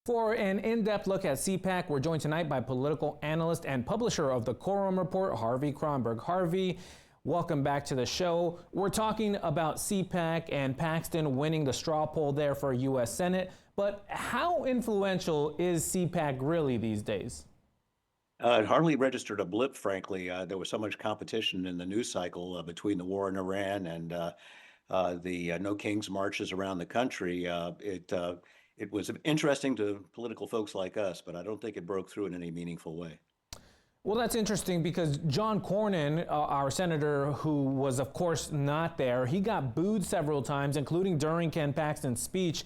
For an in-depth look at CPAC, we're joined tonight by political analyst and publisher of the Quorum Report, Harvey Kronberg. Harvey, welcome back to the show. We're talking about CPAC and Paxton winning the straw poll there for U.S. Senate, but how influential is CPAC really these days? It hardly registered a blip, frankly. There was so much competition in the news cycle between the war in Iran and the No Kings marches around the country. It was interesting to political folks like us, but I don't think it broke through in any meaningful way. Well, that's interesting because John Cornyn, our senator, who was, of course, not there, he got booed several times, including during Ken Paxton's speech.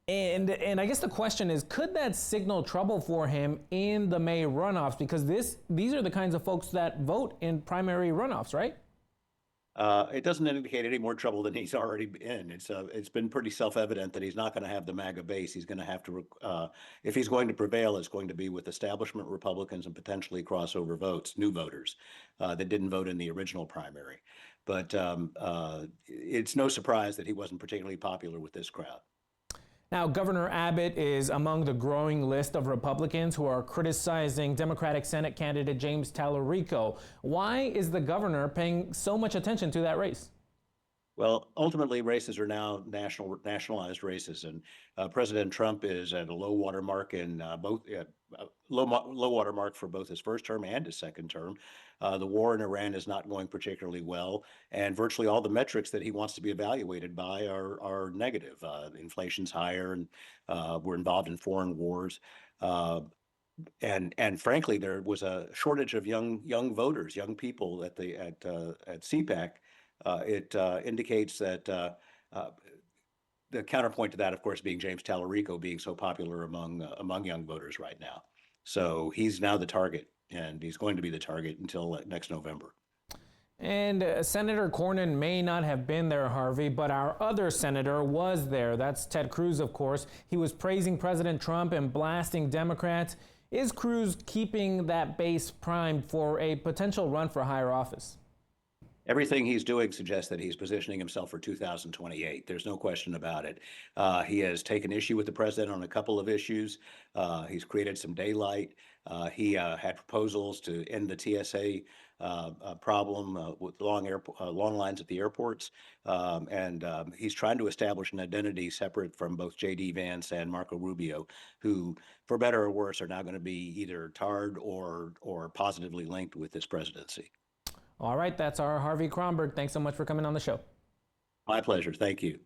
And I guess the question is, could that signal trouble for him in the May runoffs? Because these are the kinds of folks that vote in primary runoffs, right? It doesn't indicate any more trouble than he's already in. It's been pretty self-evident that he's not going to have the MAGA base. He's going to have to, if he's going to prevail, it's going to be with establishment Republicans and potentially crossover votes, new voters that didn't vote in the original primary. But it's no surprise that he wasn't particularly popular with this crowd. Now, Governor Abbott is among the growing list of Republicans who are criticizing Democratic Senate candidate James Barragan. Why is the governor paying so much attention to that race? Well, ultimately, races are now nationalized races, and President Trump is at a low water mark in low water mark for both his first term and his second term. The war in Iran is not going particularly well, and virtually all the metrics that he wants to be evaluated by are negative. Inflation's higher, and we're involved in foreign wars. And frankly, there was a shortage of young voters, young people at CPAC. It indicates that the counterpoint to that, of course, being James Barragan being so popular among young voters right now. So he's now the target, and he's going to be the target until next November. And Senator Cornyn may not have been there, Harvey, but our other senator was there. That's Ted Cruz, of course. He was praising President Trump and blasting Democrats. Is Cruz keeping that base primed for a potential run for higher office? Everything he's doing suggests that he's positioning himself for 2028. There's no question about it. He has taken issue with the president on a couple of issues. He's created some daylight. He had proposals to end the TSA problem with long lines at the airports. And he's trying to establish an identity separate from both J.D. Vance and Marco Rubio, who, for better or worse, are now going to be either tarred or positively linked with this presidency. All right, that's our Harvey Kronberg. Thanks so much for coming on the show. My pleasure. Thank you.